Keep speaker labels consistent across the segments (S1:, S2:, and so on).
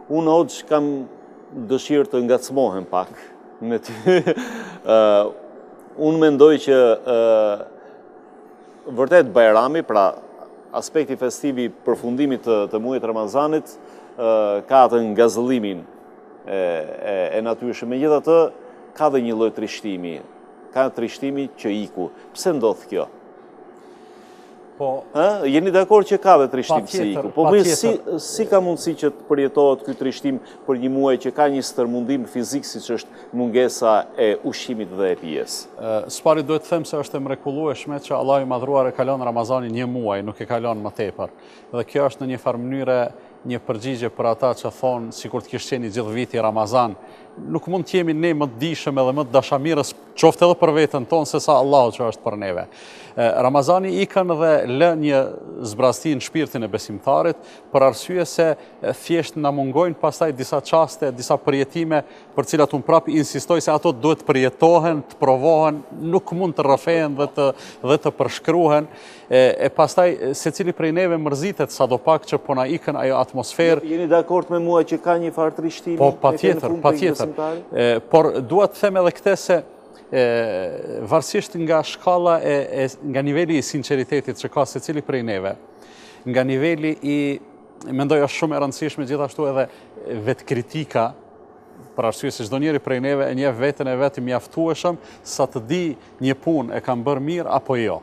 S1: Unë Hoxh kam dëshirë të ngacmohem pak me ty. Unë mendoj që vërtet Bajrami, pra aspekti festivi përfundimit të muajit Ramazanit, ka atë ngazëllimin e natyrshëm. Megjithatë, ka dhe një lloj trishtimi. Ka trishtimi që iku. Pse ndodh kjo? Jeni dakord që ka dhe trishtim se iku. Po si ka mundësi që të përjetohet ky trishtim për një muaj që ka një stërmundim fizik siç është mungesa e ushqimit dhe e pijes?
S2: S'pari duhet të them se është e mrekullueshme që Allahu i Madhruar e kalon Ramazanin një muaj, nuk e kalon më tepër. Dhe kjo është në një farë mënyre një përgjigje për ata që thonë sikur të kishte qenë gjithë viti Ramazan. Nuk mund të jemi ne më të dijshëm edhe më të dashamirës, qoftë edhe për veten tonë se sa Allahu që është për neve. Ramazani ikën dhe lë një zbrasti në shpirtin e besimtarit, për arsye se thjesht na mungojnë pastaj disa çaste, disa përjetime për cilat unë prap insistoj se ato duhet përjetohen, të provohen, nuk mund të rrëfehen dhe të përshkruhen. E pastaj secili prej neve mërzitet sadopak që po na ikën ajo atmosferë.
S1: Jeni dakord me mua që ka një farë trishtimi?
S2: Po, patjetër. Por dua të them edhe këtë se varësisht nga shkalla nga niveli i sinqeritetit që ka secili prej neve, nga niveli i mendoj është shumë e rëndësishme gjithashtu edhe vetkritika, për arsye se çdo njeri prej neve e njeh veten e vet mjaftueshëm sa të di një punë e kam bërë mirë apo jo.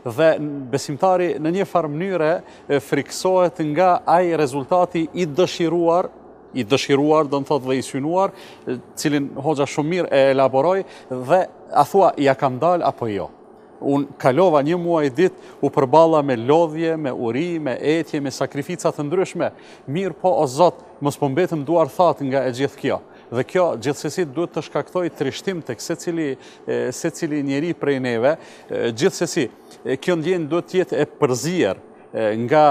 S2: Dhe besimtari në një farë mënyre friksohet nga ai rezultati i dëshiruar, do të thotë dhe i synuar, cilin Hoxha shumë mirë e elaboroi dhe a thua ja kam dal apo jo. Unë kalova një muaj ditë u përballa me lodhje, me uri, me etje, me sakrifica të ndryshme. Mirë po o Zot, mos po mbetëm duar thatë nga e gjithë kjo. Dhe kjo gjithsesi duhet të shkaktoj trishtim tek secili njeri prej neve. Gjithsesi, kjo ndjenjë duhet të jetë e përzier nga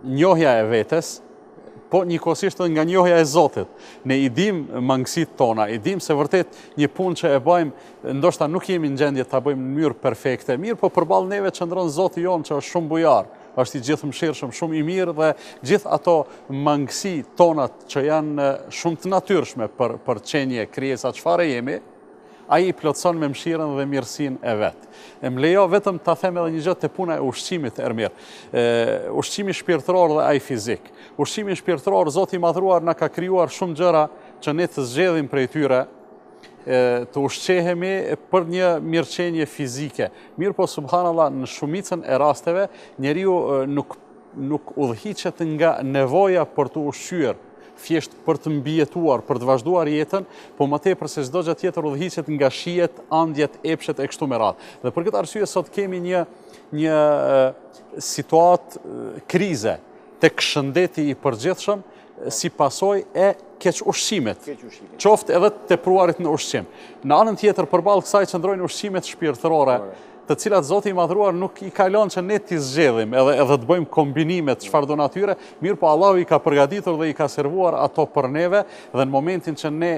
S2: njohja e vetes, po njëkohësisht edhe nga njohja e Zotit. Ne i dim mangësitë tona, i dim se vërtet një punë që e bëjmë, ndoshta nuk jemi në gjendje ta bëjmë në mënyrë perfekte, mirë, po përballë neve qëndron Zoti jon që është shumë bujar, është i gjithëmshirshëm, shumë i mirë dhe gjithë ato mangësi tonat që janë shumë të natyrshme për qenje krijesa çfarë jemi, ai i plotson me mëshirën dhe mirësinë e vet. Më lejo vetëm ta them edhe një gjë te puna e ushqimit, Ermir. Ushqimi shpirtëror dhe ai fizik. Ushqimi shpirtëror, Zoti i Madhruar na ka krijuar shumë gjëra që ne të zgjedhim prej tyre, të ushqehemi për një mirëqenie fizike. Mirë po, subhanallah, në shumicën e rasteve njeriu nuk udhhiqet nga nevoja për të ushqyer, thjesht për të mbijetuar, për të vazhduar jetën, po më tepër se çdo gjë tjetër udhhiqet nga shijet, ëndjet, epshet e kështu me radhë. Dhe për këtë arsye sot kemi një situatë krize tek shëndeti i përgjithshëm si pasojë e keq ushqimit, qoftë edhe të tepruarit në ushqim. Në anën tjetër, përballë kësaj qëndrojnë ushqimet shpirtërore, të cilat Zoti i Madhruar nuk i kalon që ne t'i zgjedhim edhe të bëjmë kombinimet çfarë do natyre, mirë po Allahu i ka përgatitur dhe i ka servuar ato për neve dhe në momentin që ne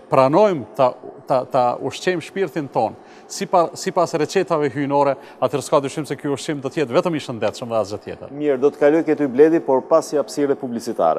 S2: pranojmë ta ushqejmë shpirtin ton sipas recetave hyjnore, atëherë s'ka dyshim se ky ushqim do të jetë vetëm i shëndetshëm dhe asgjë tjetër.
S1: Mirë, do të kaloj ke ty Bledi, por pasi hapësirë publicitare.